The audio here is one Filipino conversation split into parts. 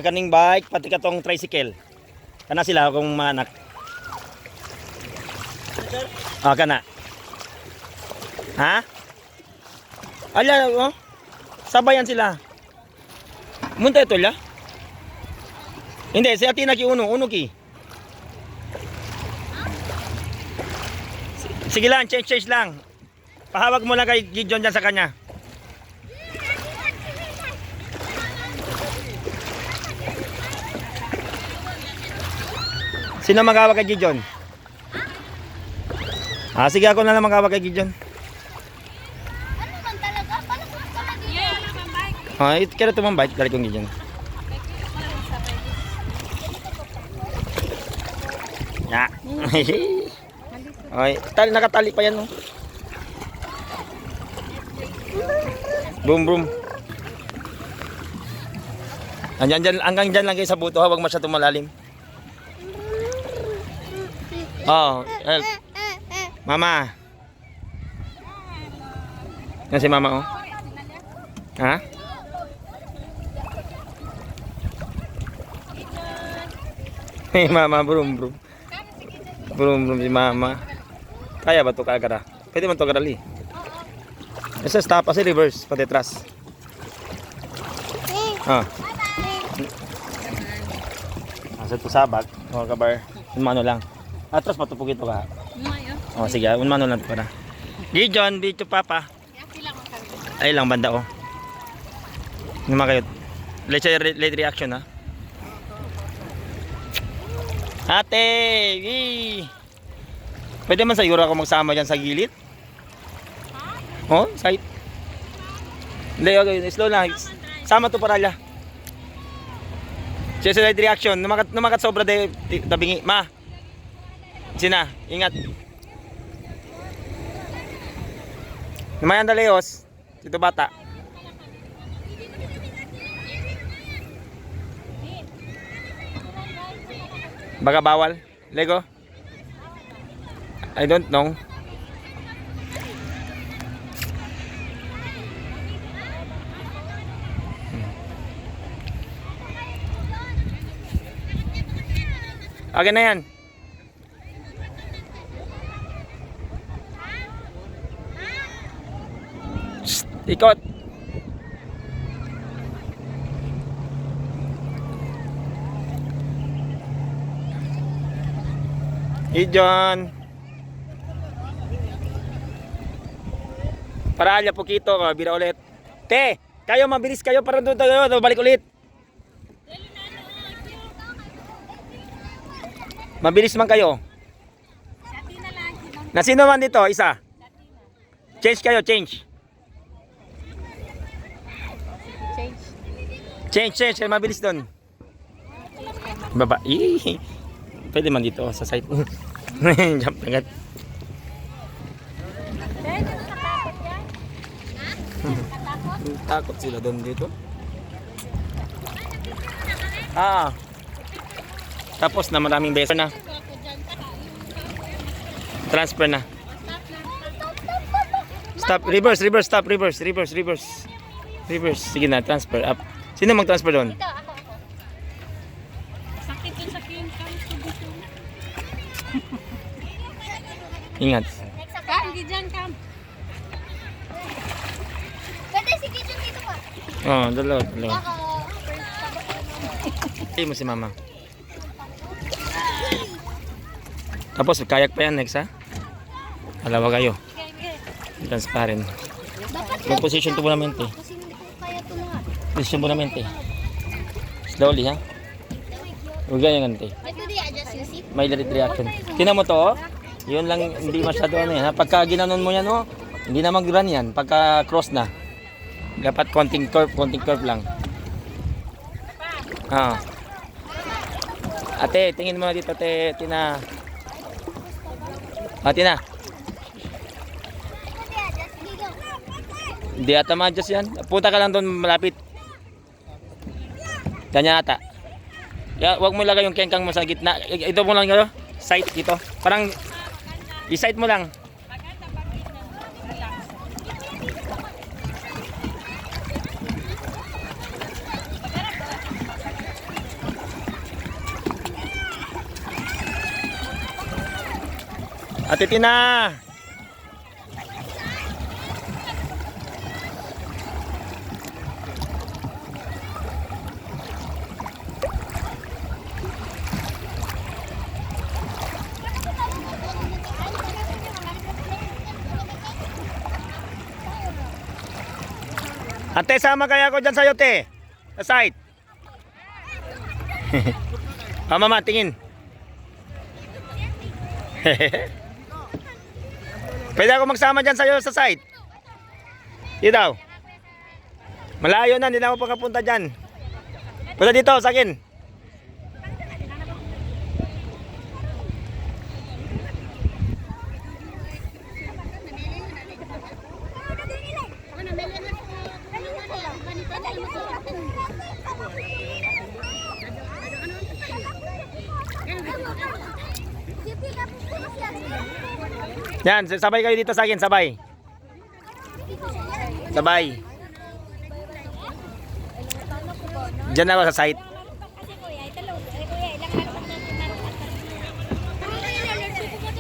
kaning bike pati katong tricycle. Kana sila kung maanak. Kana. Ha? Ala, oh. Sabayan sila. Munta ito la? Hindi, si Atina ki uno ki. Sige lang, change lang. Pahawag mo lang kay Gideon dyan sa kanya. Sino mag-hawak kay Gideon? Sige ako na lang mag-hawak kay Gideon. Ano man talaga? Paano ko sa dito? Kaya tumambay, dali kong Gideon. Ya. Ay, nakatali pa yan, no. Boom. Hanggang dyan lang kayo sa buto, ha, wag masyadong malalim. Help. Mama. Yan si mama, oh. Ha? Hey, mama, brum si mama. Kaya ba ito kagara? Pwede man ito agarali. Isa stop kasi reverse pati atras. Asa ito sabag. Kabar. Unmano lang. Atras matupog ito ka. Sige. Unmano lang ito para. Gideon, dito papa. Ay lang banda oh. Naman kayo. Late reaction ha. Ate! Pwede man sa yura ako magsama dyan sa gilid? Side. Hindi, okay, slow lang. Sama to paralya. Siya side reaction. Numakat sobra dabingi. Ma! Sina, ingat. Namayan daleos. Ito bata. Baga bawal? Lego? I don't know. Okay na yan. Shh, ikot. Gideon. Paralya pokito, bira ulit. Te, kayo mabilis kayo para doon tayo, balik ulit. Mabilis man kayo. Na sino man dito, isa. Change kayo, change. Change, mabilis doon. Baba. Pwede man dito sa site. Jump agad. Takot sila doon dito. Tapos na maraming beso na. Transfer na. Stop, reverse, stop, reverse. Sige na, transfer up. Sino mag-transfer doon? Sakit yung sakin. Ingat. Gideon, come. Pwede si Gideon dito pa. Dalawa. Hindi mo si mama. Tapos kayak pa yan next ha. Alawa kayo. Transparent. May position to bonamente. Kasi hindi ko kaya ito lahat. Position bonamente. Slowly ha. Huwag ganyan ganti. Pwede di adjust yung seat. May late reaction. Tingnan mo to oh. Yun lang hindi masyado ano yan. Pagka ginanon mo yan oh, hindi na mag-run yan. Pagka cross na. Dapat konting curve lang. Ate, tingin mo na dito, Tina. Tina. Hindi ata ma-adjust yan. Punta ka lang doon malapit. Ganyan ata. Huwag mo lagay yung kengkang mo sa gitna. Ito mo lang yun. Sight dito. Parang i-sight mo lang. Ate Tina! Ate, sama kaya ako dyan sa'yo, te. Sa site. Mama, tingin. Pwede ako magsama dyan sa'yo sa site. Di daw. Malayo na, hindi na ako pagkapunta dyan. Punta dito, sa akin. Yan, sabay kayo dito sa akin, sabay. Sabay. Diyan ako sa site.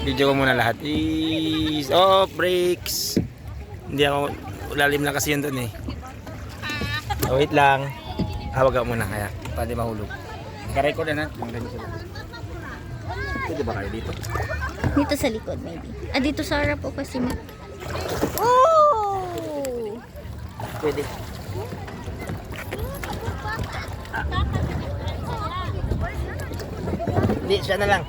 Video ko muna lahat. Is off, brakes. Hindi ako, lalim na kasi yun doon eh. So, wait lang. Hawag ka muna kaya, pwede mahulog. Naka-record na na. Pwede ba kayo dito? Dito sa likod, maybe. Ah, dito sa harap po kasi. Oh! Pwede. Hindi, siya na lang.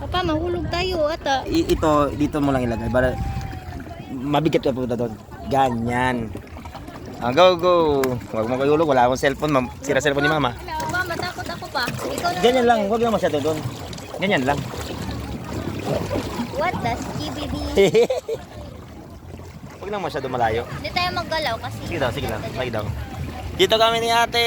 Papa, mahulog tayo ata. Ito, dito mo lang ilagay. Para mabigat ka punta doon. Ganyan. Ah, go, go. Huwag mo kayulog. Wala akong cellphone. Sira cellphone ni mama. Papa, matakot ako pa. Ikaw na. Ganyan lang. Huwag lang masyado doon. Ganyan lang. What the skibidi? Huwag lang masyado malayo. Hindi tayo maggalaw kasi. Sige daw, sige lang. Lagi daw. Dito kami ni ate.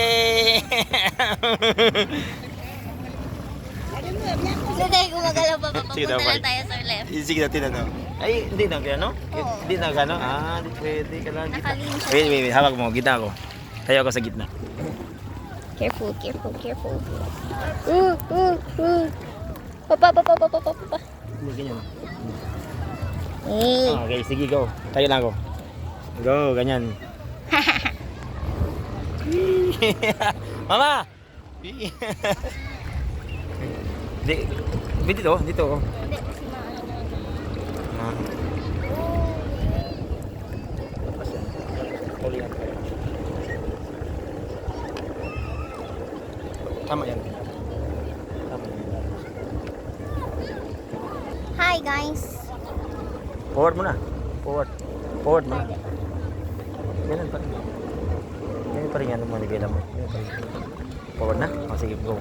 Hindi tayo gumagalaw pa. Sige daw, Papunta bye. na tayo sa left. Sige natin ano. Ay, hindi na kaya no? Oo. Hindi na gano. Ah, di pwede ka lang. Nakalinis siya. Wait. Hawak mo. Gitna ako. Tayo ako sa gitna. Careful. Papa. Hindi ganyan. Hey. Ah, okay, sige go. Tayo lang ako. Go, ganyan. Mama! Dito. Ah. Tama yan. Hi guys. Forward mo na. Forward mo na. Ganun pa rin. Ganun pa rin yan. Manibela mo. Ganun pa rin. Forward na? O sige, go.